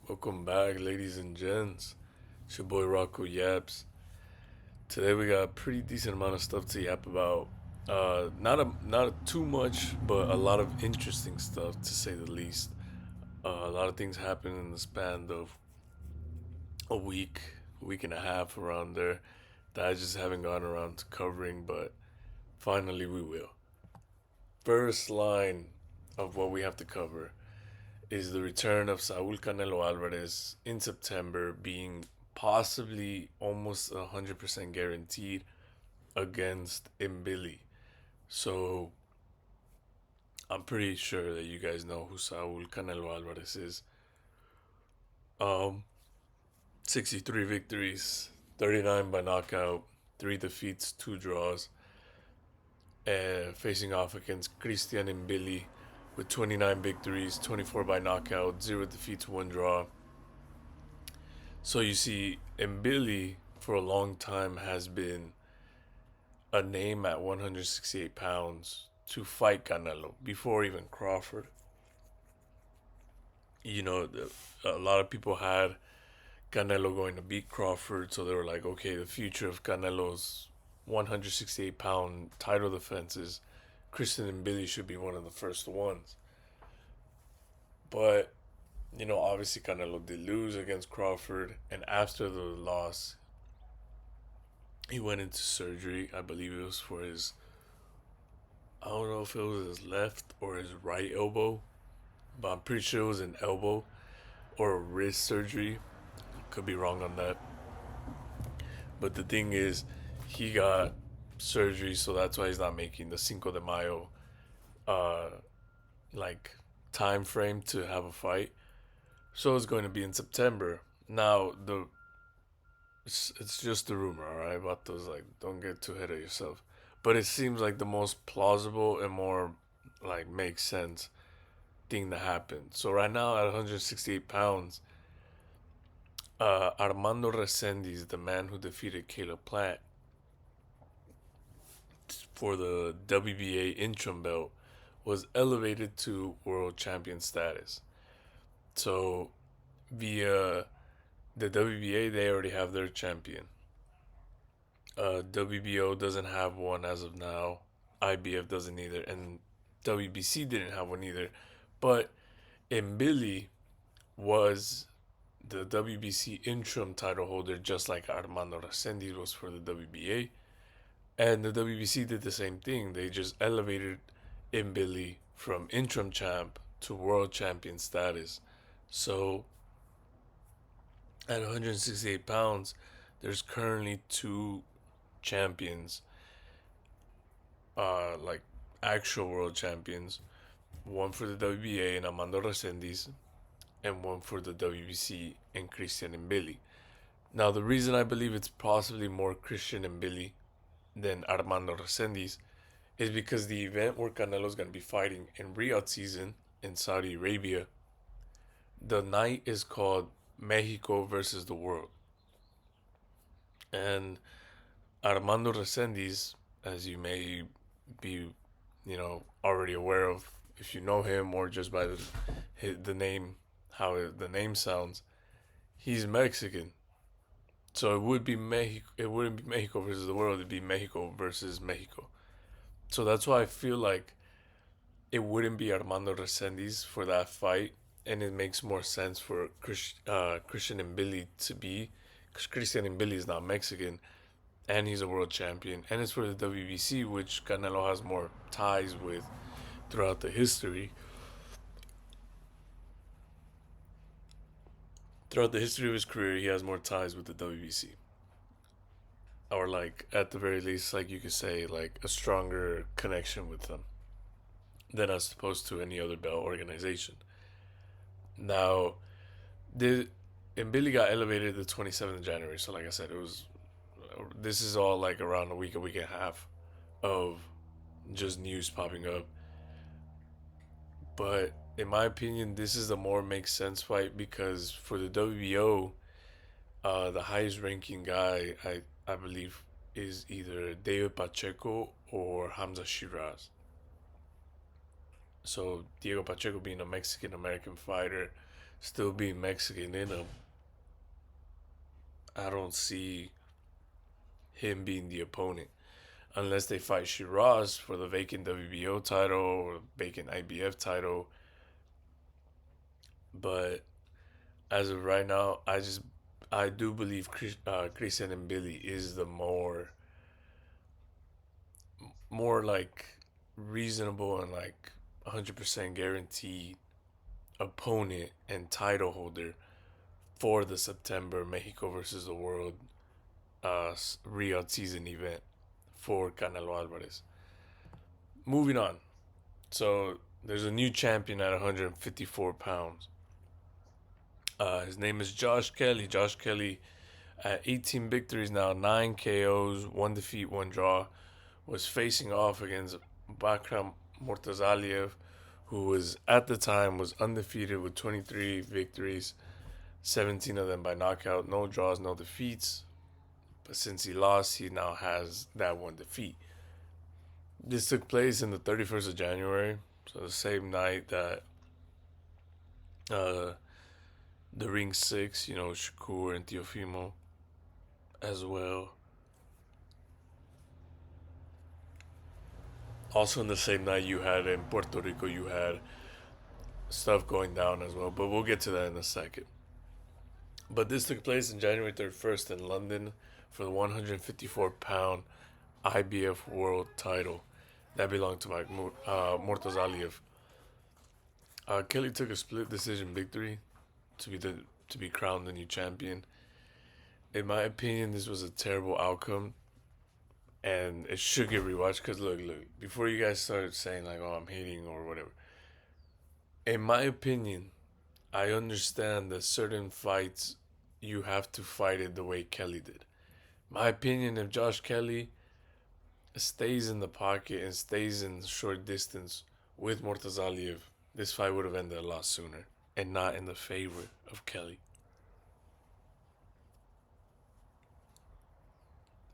Welcome back, ladies and gents. It's your boy Rocco Yaps. Today we got a pretty decent amount of stuff to yap about. Not too much, but a lot of interesting stuff to say the least. A lot of things happened in the span of week and a half around there that I just haven't gotten around to covering, but finally we will. First line of what we have to cover is the return of Saul Canelo Alvarez in September being possibly almost 100% guaranteed against Mbili. So I'm pretty sure that you guys know who Saul Canelo Alvarez is. Um, 63 victories, 39 by knockout, 3 defeats, 2 draws, and facing off against Christian Mbili with 29 victories, 24 by knockout, 0 defeats, 1 draw. So you see, Mbili for a long time has been a name at 168 pounds to fight Canelo before even Crawford. A lot of people had Canelo going to beat Crawford, so they were like, okay, the future of Canelo's 168-pound title defenses, Christian Mbili should be one of the first ones. But obviously Canelo did lose against Crawford, and after the loss, he went into surgery. I believe it was for his, I don't know if it was his left or his right elbow, but I'm pretty sure it was an elbow or a wrist surgery. Could be wrong on that. But the thing is, he got surgery, so that's why he's not making the Cinco de Mayo, uh, like time frame to have a fight. So it's going to be in September. Now it's just a rumor, all right? About those, like, don't get too ahead of yourself. But it seems like the most plausible and more like makes sense thing to happen. So right now at 168 pounds, Armando Resendiz, the man who defeated Caleb Plant for the WBA interim belt, was elevated to world champion status. So via the WBA, they already have their champion. WBO doesn't have one as of now. IBF doesn't either, and WBC didn't have one either. But Mbili was the WBC interim title holder, just like Armando Resendiz was for the WBA. And the WBC did the same thing. They just elevated Mbili from interim champ to world champion status. So at 168 pounds, there's currently two champions, like actual world champions. One for the WBA and Armando Resendiz, and one for the WBC and Christian Mbili. Now, the reason I believe it's possibly more Christian Mbili than Armando Resendiz is because the event where Canelo's going to be fighting in Riyadh season in Saudi Arabia, the night is called Mexico versus the World. And Armando Resendiz, as you may be, already aware of if you know him or just by the name, how the name sounds, he's Mexican. So it would be Mexico. It wouldn't be Mexico versus the world. It'd be Mexico versus Mexico. So that's why I feel like it wouldn't be Armando Resendiz for that fight, and it makes more sense for Christian Mbili to be, because Christian Mbili is not Mexican, and he's a world champion, and it's for the WBC, which Canelo has more ties with throughout the history. Throughout the history of his career, he has more ties with the WBC, or like at the very least, like you could say, like a stronger connection with them than as opposed to any other belt organization. Now, the Mbili got elevated the 27th of January, so like I said, it was. This is all like around a week and a half of just news popping up. But in my opinion, this is the more makes sense fight because for the WBO, the highest ranking guy I believe is either David Pacheco or Hamza Shiraz. So Diego Pacheco being a Mexican American fighter, still being Mexican in him, I don't see him being the opponent unless they fight Shiraz for the vacant WBO title or vacant IBF title. But as of right now, I do believe Christian and Billy is the more like reasonable and like 100% guaranteed opponent and title holder for the September Mexico versus the world Rio season event for Canelo Alvarez. Moving on. So there's a new champion at 154 pounds. His name is Josh Kelly. Josh Kelly at 18 victories now, 9 KOs, 1 defeat, 1 draw, was facing off against Bakram Mortazaliev, who was at the time was undefeated with 23 victories, 17 of them by knockout, no draws, no defeats. But since he lost, he now has that 1 defeat. This took place in the 31st of January, so the same night that uh, the Ring 6, Shakur and Teofimo as well. Also, in the same night, you had in Puerto Rico, you had stuff going down as well, but we'll get to that in a second. But this took place in January 31st in London for the 154-pound IBF world title. That belonged to Mortazaliev. Kelly took a split decision victory to be crowned the new champion. In my opinion, this was a terrible outcome, and it should get rewatched. Because look, before you guys start saying like, "Oh, I'm hating" or whatever. In my opinion, I understand that certain fights you have to fight it the way Kelly did. My opinion, if Josh Kelly stays in the pocket and stays in short distance with Mortazaliev, this fight would have ended a lot sooner and not in the favor of Kelly.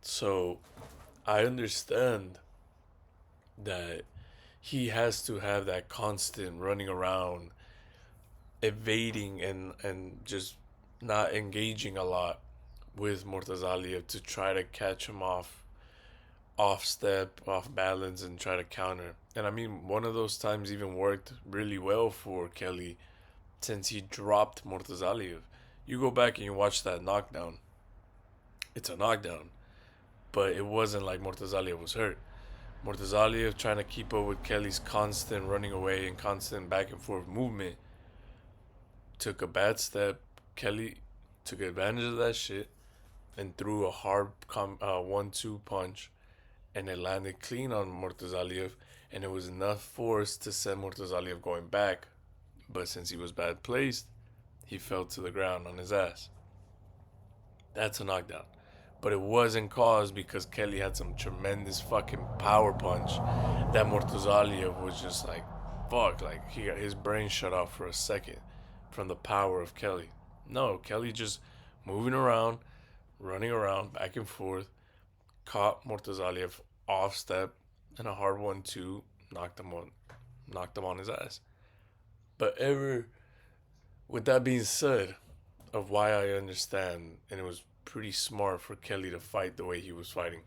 So I understand that he has to have that constant running around, evading and just not engaging a lot with Mortazaliev to try to catch him off step, off balance, and try to counter. And I mean, one of those times even worked really well for Kelly since he dropped Mortazaliev. You go back and you watch that knockdown. It's a knockdown, but it wasn't like Mortazaliev was hurt. Mortazaliev trying to keep up with Kelly's constant running away and constant back and forth movement took a bad step. Kelly took advantage of that shit and threw a hard 1-2 punch, and it landed clean on Mortazaliev, and it was enough force to send Mortazaliev going back. But since he was bad placed, he fell to the ground on his ass. That's a knockdown. But it wasn't caused because Kelly had some tremendous fucking power punch that Mortazaliev was just like, fuck, like he got his brain shut off for a second from the power of Kelly. No, Kelly just moving around, running around, back and forth, caught Mortazaliev off step and a hard 1-2, knocked him on his ass. But with that being said, of why I understand, and it was pretty smart for Kelly to fight the way he was fighting,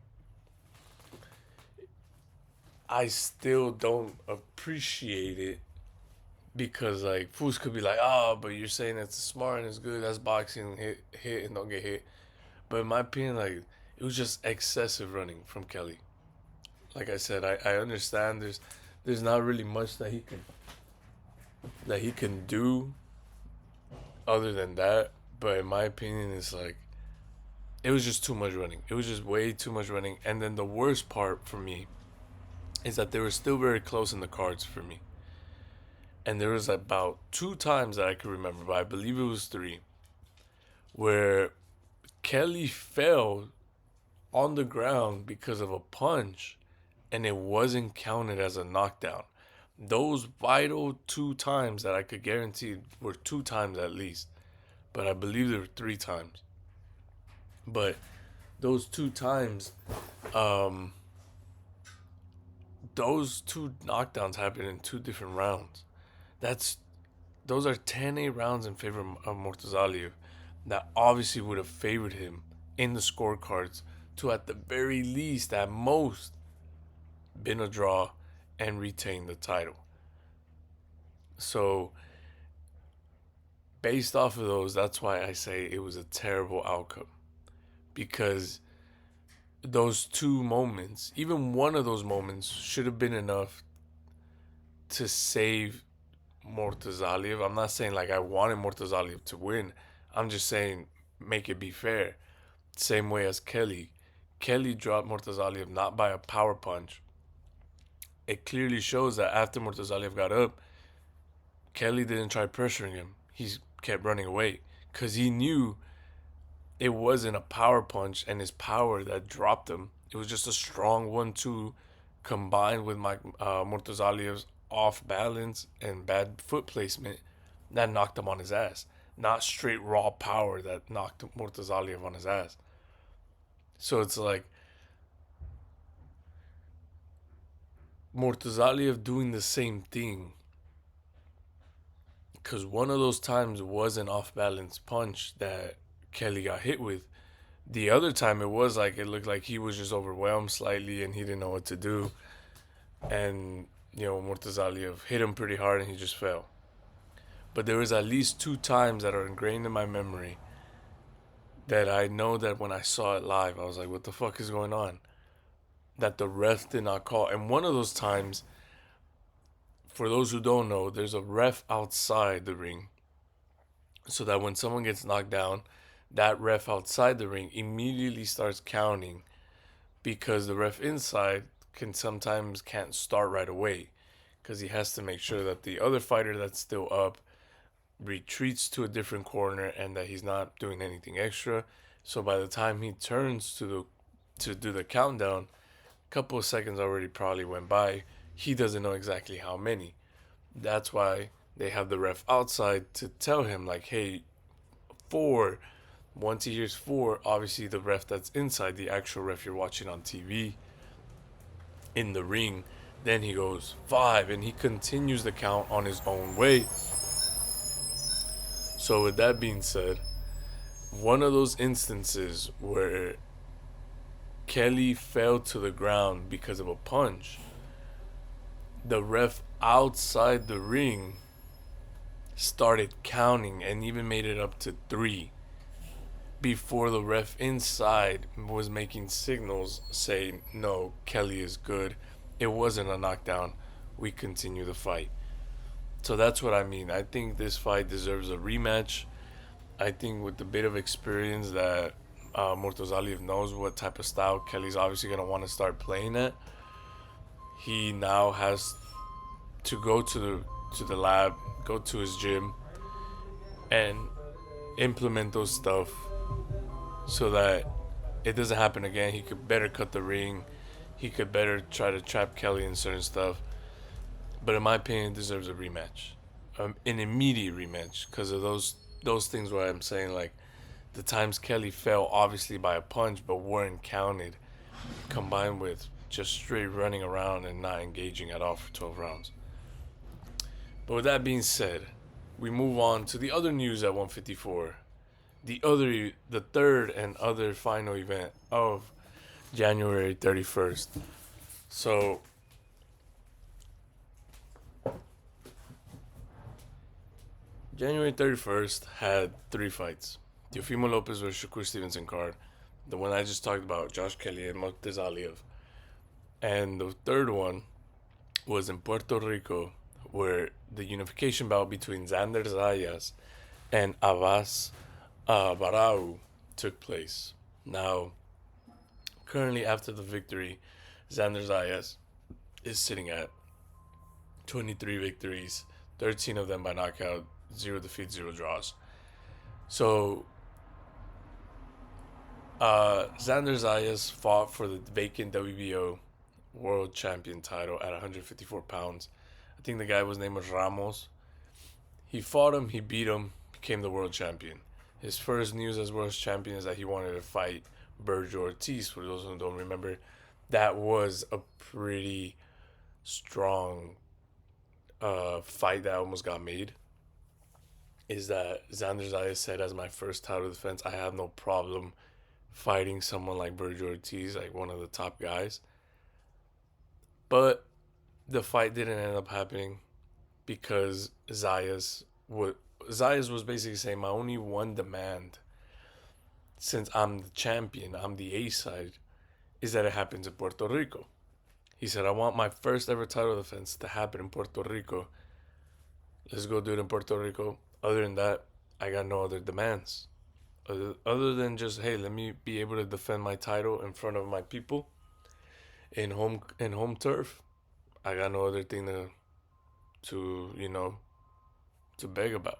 I still don't appreciate it because like fools could be like, oh, but you're saying it's smart and it's good, that's boxing, hit and don't get hit. But in my opinion, like it was just excessive running from Kelly. Like I said, I understand there's not really much that he can do other than that. But in my opinion, it's like it was just too much running. It was just way too much running. And then the worst part for me is that they were still very close in the cards for me. And there was about 2 times that I could remember, but I believe it was 3, where Kelly fell on the ground because of a punch and it wasn't counted as a knockdown. Those vital 2 times that I could guarantee were 2 times at least, but I believe there were 3 times. But those 2 times, those 2 knockdowns happened in 2 different rounds. That's those are 10-8 rounds in favor of Mortazaliev that obviously would have favored him in the scorecards to, at the very least, at most, been a draw and retain the title. So, based off of those, that's why I say it was a terrible outcome. Because those two moments, even one of those moments, should have been enough to save Mortazaliev. I'm not saying like I wanted Mortazaliev to win. I'm just saying make it be fair. Same way as Kelly. Kelly dropped Mortazaliev not by a power punch. It clearly shows that after Mortazaliev got up, Kelly didn't try pressuring him. He kept running away because he knew it wasn't a power punch and his power that dropped him. It was just a strong 1-2 combined with Mortazaliev's off balance and bad foot placement that knocked him on his ass. Not straight raw power that knocked Mortazaliev on his ass. So it's like Mortazaliev doing the same thing. Because one of those times was an off balance punch that Kelly got hit with. The other time it was like it looked like he was just overwhelmed slightly and he didn't know what to do. And, Mortazaliev hit him pretty hard and he just fell. But there was at least two times that are ingrained in my memory that I know that when I saw it live, I was like, what the fuck is going on? That the ref did not call. And one of those times, for those who don't know, there's a ref outside the ring. So that when someone gets knocked down, that ref outside the ring immediately starts counting because the ref inside sometimes can't start right away because he has to make sure that the other fighter that's still up retreats to a different corner and that he's not doing anything extra. So by the time he turns to do the countdown, a couple of seconds already probably went by. He doesn't know exactly how many. That's why they have the ref outside to tell him like, hey, 4. Once he hears 4, obviously the ref that's inside, the actual ref you're watching on TV in the ring, then he goes 5 and he continues the count on his own way. So with that being said, one of those instances where Kelly fell to the ground because of a punch, the ref outside the ring started counting and even made it up to 3 before the ref inside was making signals saying, no, Kelly is good. It wasn't a knockdown. We continue the fight. So that's what I mean. I think this fight deserves a rematch. I think with the bit of experience that Mortazaliev knows what type of style Kelly's obviously going to want to start playing at, he now has to go to the lab, go to his gym, and implement those stuff so that it doesn't happen again. He could better cut the ring. He could better try to trap Kelly in certain stuff. But in my opinion, it deserves a rematch, an immediate rematch, because of those things where I'm saying like the times Kelly fell obviously by a punch but weren't counted, combined with just straight running around and not engaging at all for 12 rounds. But with that being said, we move on to the other news at 154. The third and other final event of January 31st. So January 31st had 3 fights. Teofimo Lopez versus Shakur Stevenson card. The one I just talked about, Josh Kelly and Mortazaliev. And the third one was in Puerto Rico, where the unification bout between Xander Zayas and Abbas Barau took place. Now, currently after the victory, Xander Zayas is sitting at 23 victories, 13 of them by knockout, 0 defeats, 0 draws. So, Xander Zayas fought for the vacant WBO world champion title at 154 pounds. I think the guy was named Ramos. He fought him, he beat him, became the world champion. His first news as world champion is that he wanted to fight Berjo Ortiz. For those who don't remember, that was a pretty strong fight that almost got made. is that Xander Zayas said, as my first title defense, I have no problem fighting someone like Virgil Ortiz, like one of the top guys. But the fight didn't end up happening because Zayas was basically saying my only one demand, since I'm the champion, I'm the A side, is that it happens in Puerto Rico. He said, I want my first ever title defense to happen in Puerto Rico. Let's go do it in Puerto Rico. Other than that, I got no other demands. Other than just, hey, let me be able to defend my title in front of my people in home turf. I got no other thing to beg about.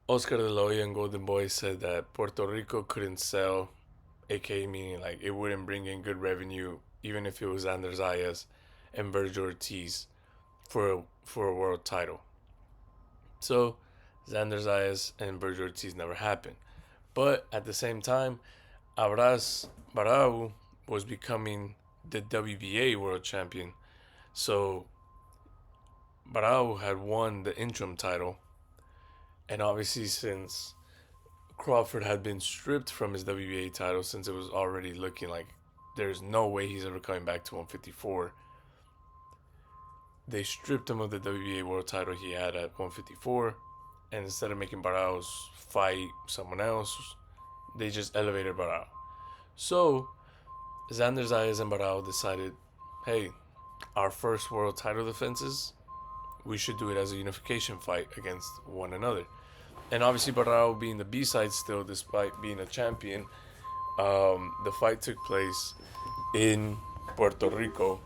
Oscar De La Hoya and Golden Boy said that Puerto Rico couldn't sell, aka meaning like it wouldn't bring in good revenue, even if it was Anders Zayas and Virgil Ortiz for a world title. So Xander Zayas and Virgil Ortiz never happened. But at the same time, Abras Barau was becoming the WBA world champion. So Barau had won the interim title. And obviously, since Crawford had been stripped from his WBA title, since it was already looking like there's no way he's ever coming back to 154, they stripped him of the WBA world title he had at 154. And instead of making Barraos fight someone else, they just elevated Barrao. So Xander Zayas and Barrao decided, hey, our first world title defenses, we should do it as a unification fight against one another. And obviously, Barrao being the B side still, despite being a champion, the fight took place in Puerto Rico,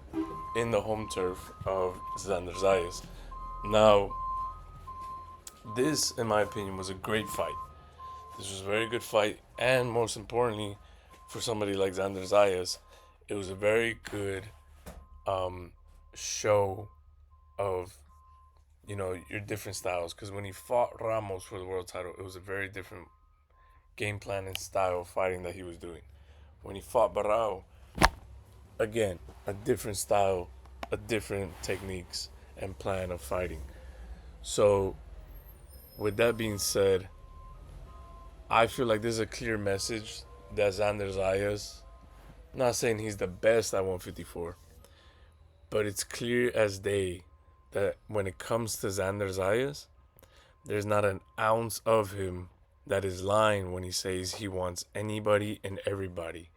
in the home turf of Xander Zayas. Now, this, in my opinion, was a great fight. This was a very good fight, and most importantly, for somebody like Xander Zayas, it was a very good show of your different styles. Because when he fought Ramos for the world title, it was a very different game plan and style of fighting that he was doing. When he fought Barao, again, a different style, a different techniques and plan of fighting. So, with that being said, I feel like this is a clear message that Xander Zayas, not saying he's the best at 154, but it's clear as day that when it comes to Xander Zayas, there's not an ounce of him that is lying when he says he wants anybody and everybody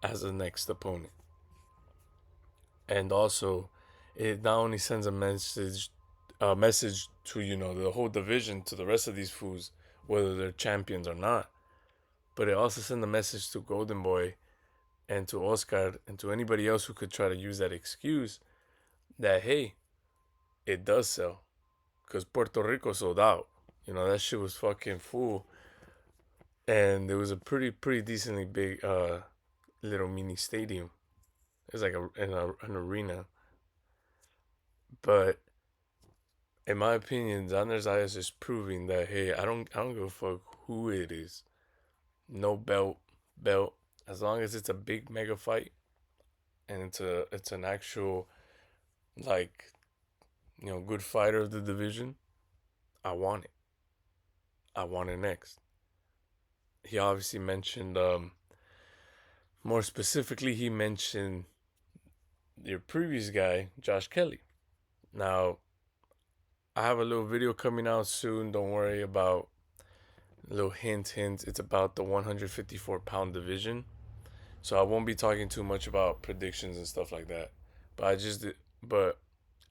as the next opponent. And also, it not only sends a message to the whole division, to the rest of these fools, whether they're champions or not, but it also sends a message to Golden Boy and to Oscar and to anybody else who could try to use that excuse that, hey, it does sell, because Puerto Rico sold out. That shit was fucking full, and it was a pretty decently big little mini stadium. It was like an arena, but in my opinion, Xander Zayas is proving that, hey, I don't give a fuck who it is. No belt, as long as it's a big mega fight and it's an actual, like, good fighter of the division. I want it. I want it next. He obviously mentioned, more specifically, he mentioned your previous guy, Josh Kelly. Now, I have a little video coming out soon. Don't worry about a little hint. It's about the 154-pound division. So I won't be talking too much about predictions and stuff like that. But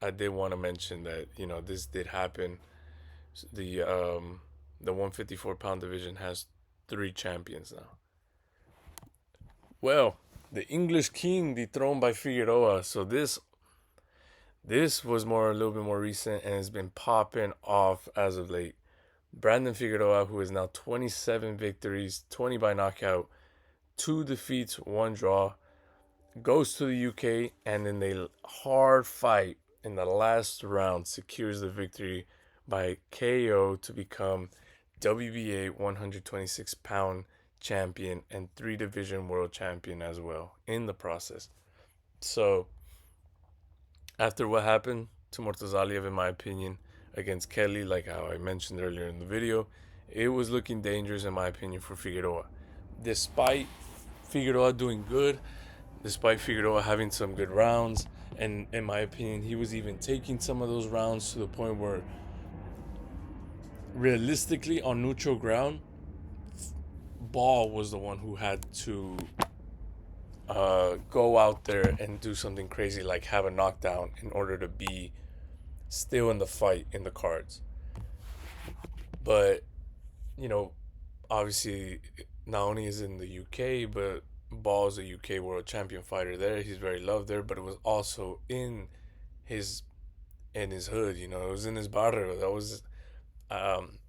I did want to mention that this did happen. The 154-pound division has 3 champions now. Well, the English King dethroned by Figueroa. So this was a little bit more recent, and has been popping off as of late. Brandon Figueroa, who is now 27 victories, 20 by knockout, 2 defeats, 1 draw, goes to the UK, and in a hard fight in the last round secures the victory by KO to become WBA 126-pound champion and 3-division world champion as well in the process. So, after what happened to Mortazaliev, in my opinion, against Kelly, like how I mentioned earlier in the video, it was looking dangerous in my opinion for Figueroa. Despite Figueroa doing good, despite Figueroa having some good rounds, and in my opinion, he was even taking some of those rounds to the point where realistically on neutral ground, Ball was the one who had to go out there and do something crazy like have a knockdown in order to be still in the fight in the cards. But, you know, obviously, not only is in the UK, but Ball is a UK world champion fighter there. He's very loved there, but it was also his in his hood, you know, it was in his barrio. That was um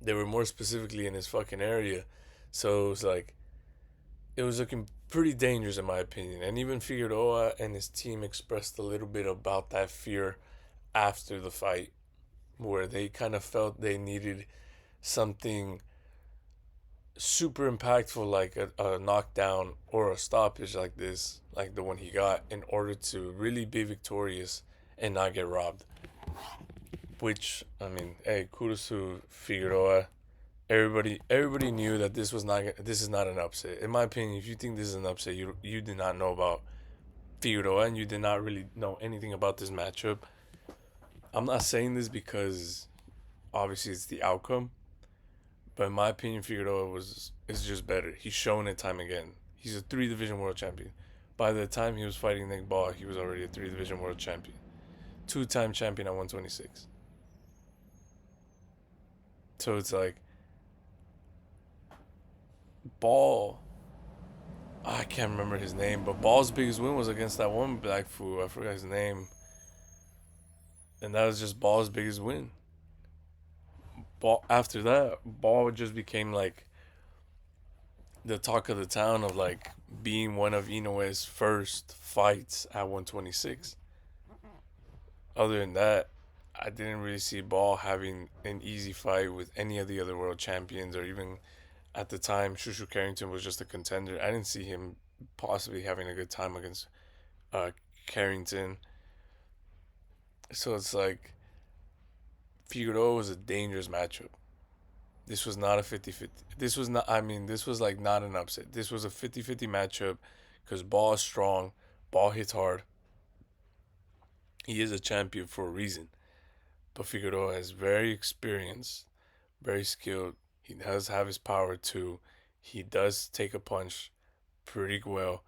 they were more specifically in his fucking area. So it was like it was looking pretty dangerous in my opinion. And even Figueroa and his team expressed a little bit about that fear after the fight, where they kind of felt they needed something super impactful like a knockdown or a stoppage like this, like the one he got, in order to really be victorious and not get robbed. Which I mean, hey, kudos to Figueroa. Everybody knew that this is not an upset. In my opinion, if you think this is an upset, you did not know about Figueroa and you did not really know anything about this matchup. I'm not saying this because obviously it's the outcome, but in my opinion, Figueroa is just better. He's shown it time again. He's a three division world champion. By the time he was fighting Nick Ball, he was already a three division world champion, two-time champion at 126. So it's like Ball. I can't remember his name, but Ball's biggest win was against that one black fool. I forgot his name, and that was just Ball's biggest win. Ball after that, Ball just became like the talk of the town of like being one of Inoue's first fights at 126. Other than that, I didn't really see Ball having an easy fight with any of the other world champions, or even at the time, Shushu Carrington was just a contender. I didn't see him possibly having a good time against uh, Carrington. So it's like Figueroa was a dangerous matchup. This was not a 50-50. This was not, I mean, this was like not an upset. This was a 50-50 matchup because Ball is strong, Ball hits hard. He is a champion for a reason. But Figueroa is very experienced, very skilled. He does have his power too. He does take a punch pretty well.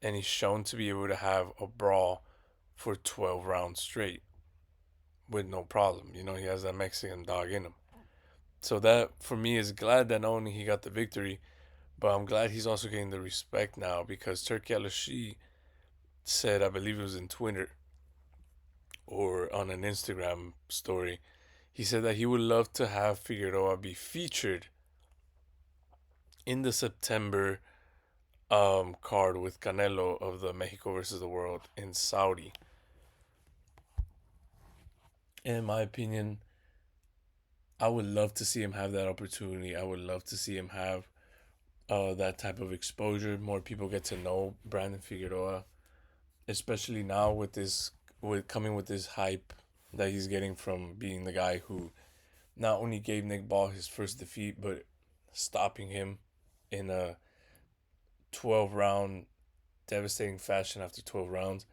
And he's shown to be able to have a brawl for 12 rounds straight with no problem. You know, he has that Mexican dog in him. So that for me is glad that not only he got the victory, but I'm glad he's also getting the respect now because Turki Alashi said, I believe it was in Twitter or on an Instagram story, he said that he would love to have Figueroa be featured in the September card with Canelo of the Mexico versus the World in Saudi. In my opinion, I would love to see him have that opportunity. I would love to see him have that type of exposure. More people get to know Brandon Figueroa, especially now with this, with coming with this hype that he's getting from being the guy who not only gave Nick Ball his first defeat, but stopping him in a 12 round devastating fashion after 12 rounds.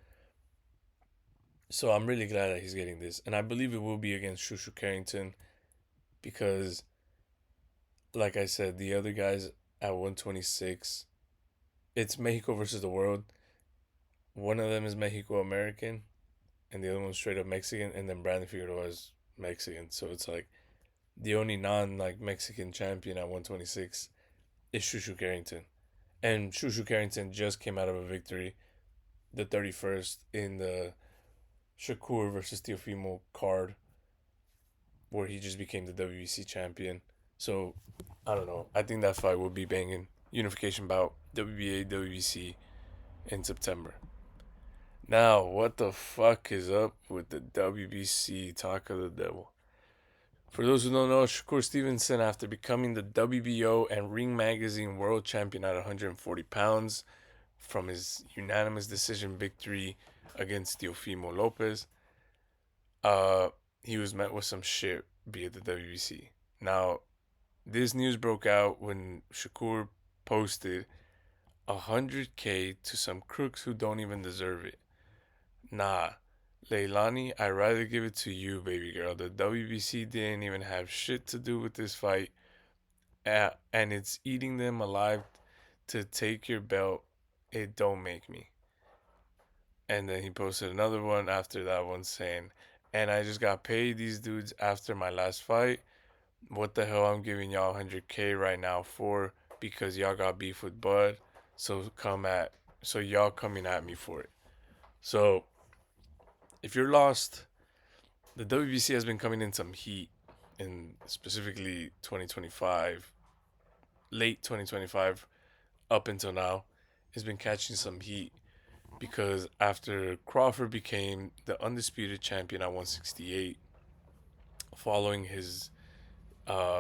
So I'm really glad that he's getting this. And I believe it will be against Shushu Carrington because, like I said, the other guys at 126, it's Mexico versus the world. One of them is Mexico American, and the other one's straight up Mexican, and then Brandon Figueroa is Mexican. So it's like the only non like Mexican champion at 126 is Shushu Carrington. And Shushu Carrington just came out of a victory, the 31st, in the Shakur versus Teofimo card, where he just became the WBC champion. So, I don't know. I think that fight will be banging. Unification bout, WBA, WBC in September. Now, what the fuck is up with the WBC Talk of the Devil? For those who don't know, Shakur Stevenson, after becoming the WBO and Ring Magazine World Champion at 140 pounds from his unanimous decision victory against Teofimo Lopez, he was met with some shit via the WBC. Now, this news broke out when Shakur posted 100K to some crooks who don't even deserve it. Nah, Leilani, I'd rather give it to you, baby girl. The WBC didn't even have shit to do with this fight, and it's eating them alive to take your belt. It don't make me. And then he posted another one after that one saying, and I just got paid these dudes after my last fight. What the hell I'm giving y'all 100K right now for? Because y'all got beef with Bud. So y'all coming at me for it. So if you're lost, the WBC has been coming in some heat in specifically 2025, late 2025 up until now. Has been catching some heat because after Crawford became the undisputed champion at 168, following his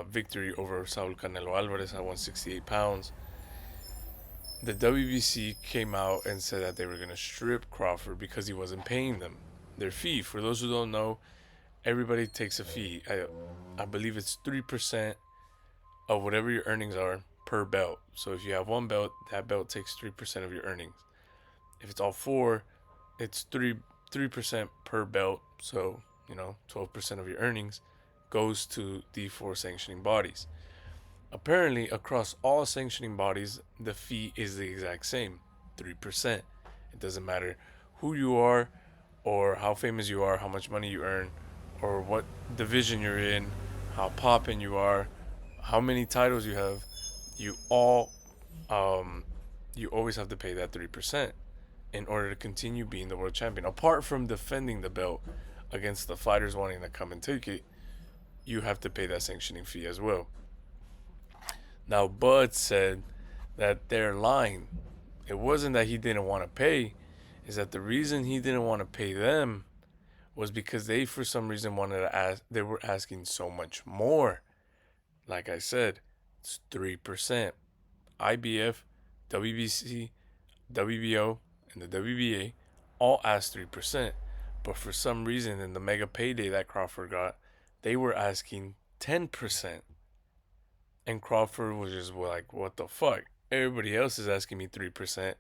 victory over Saul Canelo Alvarez at 168 pounds, the WBC came out and said that they were going to strip Crawford because he wasn't paying them their fee. For those who don't know, everybody takes a fee. I believe it's 3% of whatever your earnings are per belt. So if you have one belt, that belt takes 3% of your earnings. If it's all four, it's 3% per belt. So 12% of your earnings goes to the four sanctioning bodies. Apparently, across all sanctioning bodies, the fee is the exact same, 3%. It doesn't matter who you are, or how famous you are, how much money you earn, or what division you're in, how poppin' you are, how many titles you have. You all, um, you always have to pay that 3% in order to continue being the world champion. Apart from defending the belt against the fighters wanting to come and take it, you have to pay that sanctioning fee as well. Now, Bud said that they're lying. It wasn't that he didn't want to pay, is that the reason he didn't want to pay them was because they, for some reason, wanted to ask, they were asking so much more. Like I said, it's 3%. IBF, WBC, WBO, and the WBA all asked 3%. But for some reason, in the mega payday that Crawford got, they were asking 10%. And Crawford was just like, what the fuck? Everybody else is asking me 3%,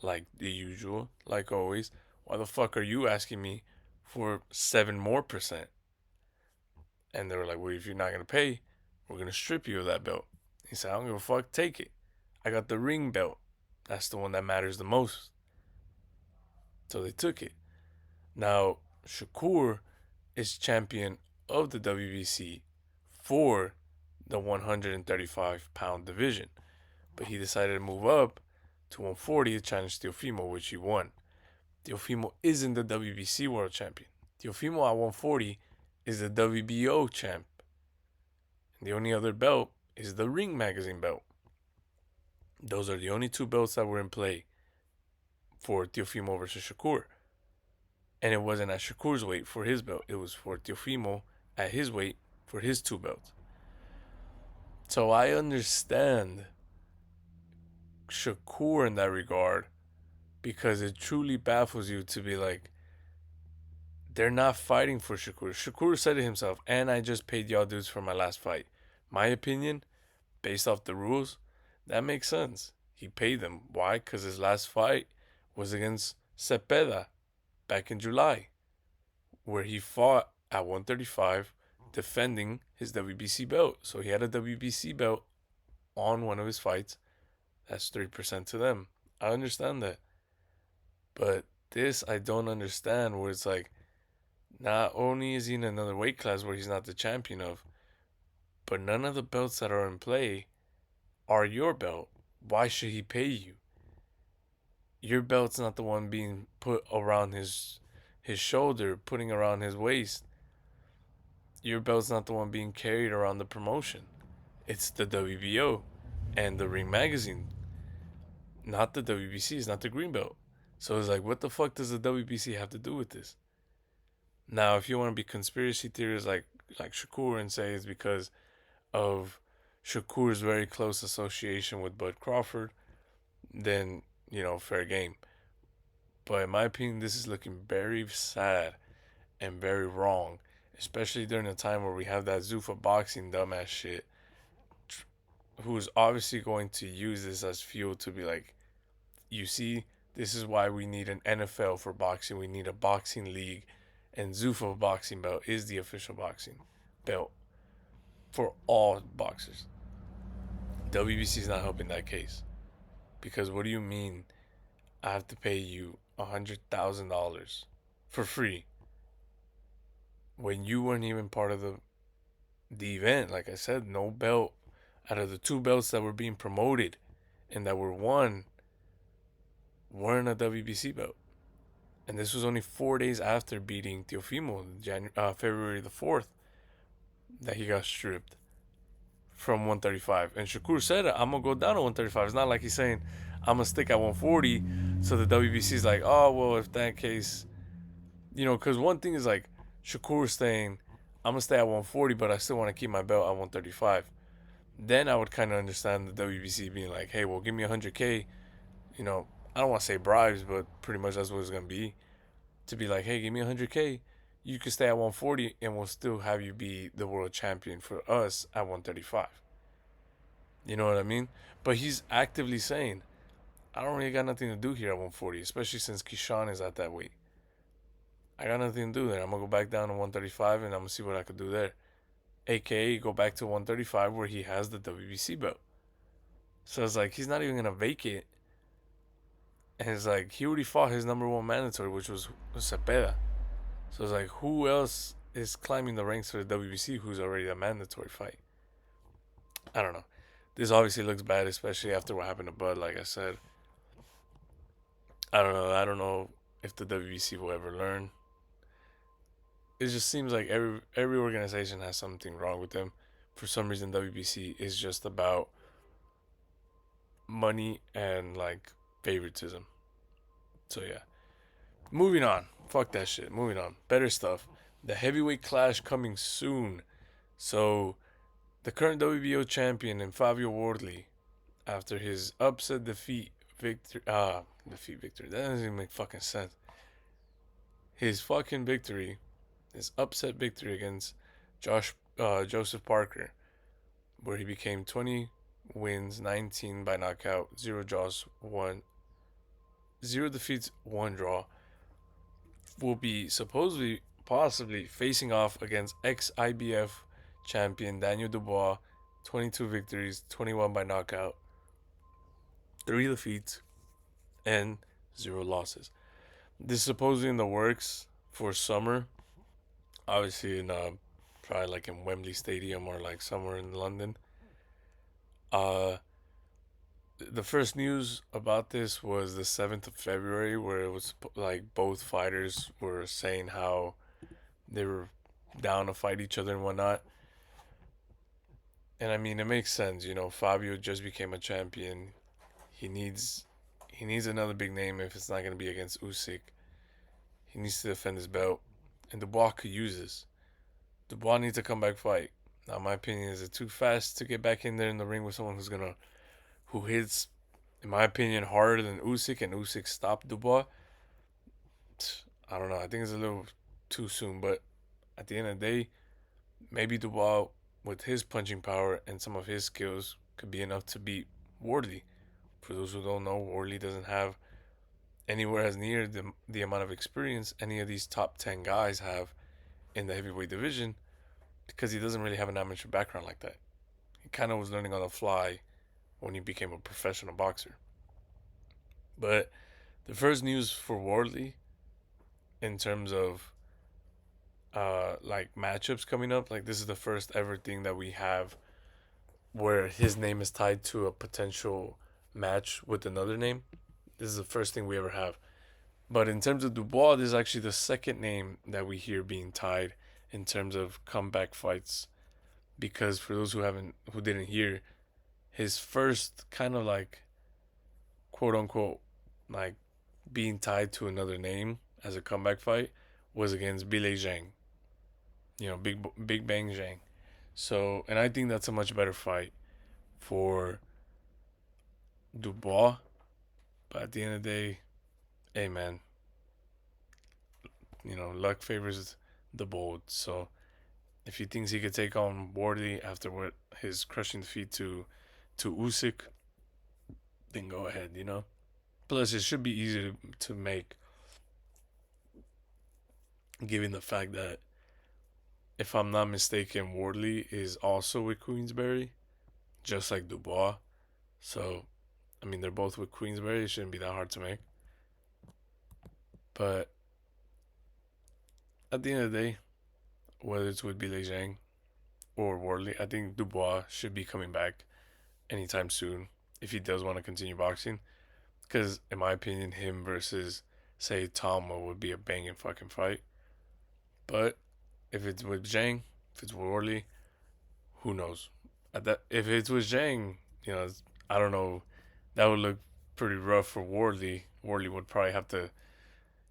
like the usual, like always. Why the fuck are you asking me for 7 more percent? And they were like, well, if you're not going to pay, we're going to strip you of that belt. He said, I don't give a fuck, take it. I got the ring belt. That's the one that matters the most. So they took it. Now, Shakur is champion of the WBC for the 135-pound division, but he decided to move up to 140 to challenge Teofimo, which he won. Teofimo isn't the WBC world champion. Teofimo at 140 is the WBO champ. And the only other belt is the Ring Magazine belt. Those are the only two belts that were in play for Teofimo versus Shakur. And it wasn't at Shakur's weight for his belt. It was for Teofimo at his weight for his two belts. So I understand Shakur in that regard because it truly baffles you to be like, they're not fighting for Shakur. Shakur said it himself, and I just paid y'all dudes for my last fight. My opinion, based off the rules, that makes sense. He paid them. Why? Because his last fight was against Cepeda back in July, where he fought at 135 defending his WBC belt. So he had a WBC belt on one of his fights. That's 3% to them. I understand that. But this I don't understand, where it's like, not only is he in another weight class where he's not the champion of, but none of the belts that are in play are your belt. Why should he pay you? Your belt's not the one being put around his shoulder, putting around his waist. Your belt's not the one being carried around the promotion. It's the WBO and the Ring Magazine, not the WBC. It's not the green belt. So it's like, what the fuck does the WBC have to do with this? Now, if you want to be conspiracy theorists like Shakur and say it's because of Shakur's very close association with Bud Crawford, then fair game. But in my opinion, this is looking very sad and very wrong, especially during a time where we have that Zuffa boxing dumbass shit, who's obviously going to use this as fuel to be like, you see, this is why we need an NFL for boxing. We need a boxing league, and Zuffa boxing belt is the official boxing belt for all boxers. WBC is not helping that case because what do you mean I have to pay you $100,000 for free when you weren't even part of the event? Like I said, no belt out of the two belts that were being promoted and that were won weren't a WBC belt. And this was only 4 days after beating Teofimo, February the 4th, that he got stripped from 135. And Shakur said, I'm going to go down to 135. It's not like he's saying, I'm going to stick at 140. So the WBC is like, oh, well, if that case, because one thing is like Shakur saying, I'm going to stay at 140, but I still want to keep my belt at 135. Then I would kind of understand the WBC being like, hey, well, give me 100K. I don't want to say bribes, but pretty much that's what it's going to be. To be like, hey, give me 100K. You can stay at 140 and we'll still have you be the world champion for us at 135. You know what I mean? But he's actively saying, I don't really got nothing to do here at 140, especially since Kishan is at that weight. I got nothing to do there. I'm going to go back down to 135 and I'm going to see what I could do there. AKA go back to 135 where he has the WBC belt. So it's like he's not even going to vacate. And it's like he already fought his number one mandatory, which was Cepeda. So it's like who else is climbing the ranks for the WBC who's already a mandatory fight? I don't know. This obviously looks bad, especially after what happened to Bud. Like I said, I don't know. I don't know if the WBC will ever learn. It just seems like every organization has something wrong with them. For some reason, WBC is just about money and like favoritism. So yeah, moving on. Fuck that shit. Moving on. Better stuff. The heavyweight clash coming soon. So the current WBO champion and Fabio Wardley, after his upset victory. That doesn't even make fucking sense. His fucking victory, his upset victory against Joseph Parker, where he became 20 wins, 19 by knockout, 0 draws, 0 defeats, 1 draw, will be supposedly, possibly facing off against ex-IBF champion Daniel Dubois, 22 victories, 21 by knockout, 3 defeats, and 0 losses. This is supposedly in the works for summer, obviously in probably like in Wembley Stadium or like somewhere in London. The first news about this was the 7th of February, where it was like both fighters were saying how they were down to fight each other and whatnot. And I mean, it makes sense. Fabio just became a champion. He needs another big name if it's not going to be against Usyk. He needs to defend his belt, and Dubois could use this. Dubois needs to come back fight. Now, my opinion is it too fast to get back in there in the ring with someone who hits, in my opinion, harder than Usyk, and Usyk stopped Dubois. I don't know. I think it's a little too soon, but at the end of the day, maybe Dubois, with his punching power and some of his skills, could be enough to beat Wardley. For those who don't know, Wardley doesn't have anywhere as near the amount of experience any of these top 10 guys have in the heavyweight division because he doesn't really have an amateur background like that. He kind of was learning on the fly when he became a professional boxer. But the first news for Wardley in terms of like matchups coming up, like this is the first ever thing that we have where his name is tied to a potential match with another name. This is the first thing we ever have. But in terms of Dubois, this is actually the second name that we hear being tied in terms of comeback fights. Because for those who didn't hear, his first kind of like quote unquote like being tied to another name as a comeback fight was against Billy Zhang. Big Bang Zhang. So, and I think that's a much better fight for Dubois. But at the end of the day, hey man, luck favors the bold. So If he thinks he could take on Wardley after what his crushing defeat to Usyk, then go ahead. Plus, it should be easy to make, given the fact that, if I'm not mistaken, Wardley is also with Queensberry, just like Dubois. So, I mean, they're both with Queensberry. It shouldn't be that hard to make. But at the end of the day, whether it's with Billy Zhang or Wardley, I think Dubois should be coming back anytime soon if he does want to continue boxing. Because, in my opinion, him versus, say, Tama would be a banging fucking fight. But if it's with Zhang, if it's with Wardley, who knows? If it's with Zhang, I don't know. That would look pretty rough for Wardley. Wardley would probably have to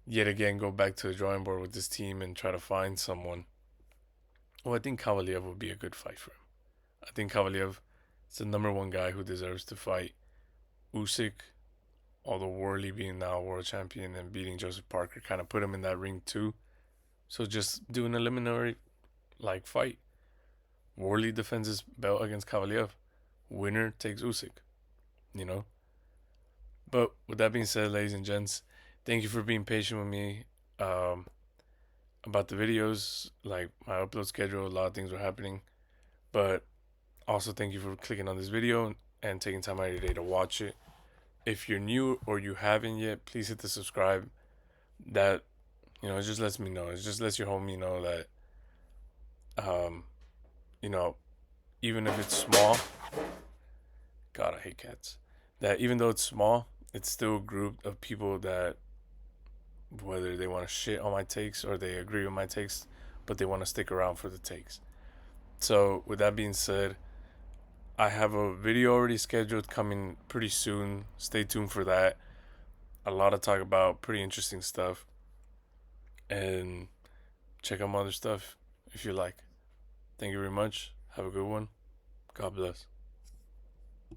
yet again go back to the drawing board with this team and try to find someone. Well, I think Kavaliev would be a good fight for him. I think Kavaliev is the number one guy who deserves to fight Usyk. Although Wardley being now world champion and beating Joseph Parker kind of put him in that ring too. So just do an eliminatory fight. Wardley defends his belt against Kavaliev. Winner takes Usyk. You know. But with that being said, ladies and gents, thank you for being patient with me about the videos. Like my upload schedule, a lot of things were happening. But also thank you for clicking on this video and taking time out of your day to watch it. If you're new or you haven't yet, please hit the subscribe. That, it just lets me know. It just lets your homie know that, you know, even if it's small, God, I hate cats. That even though it's small, it's still a group of people that, whether they want to shit on my takes or they agree with my takes, but they want to stick around for the takes. So with that being said, I have a video already scheduled coming pretty soon. Stay tuned for that. A lot of talk about pretty interesting stuff. And check out my other stuff if you like. Thank you very much. Have a good one. God bless.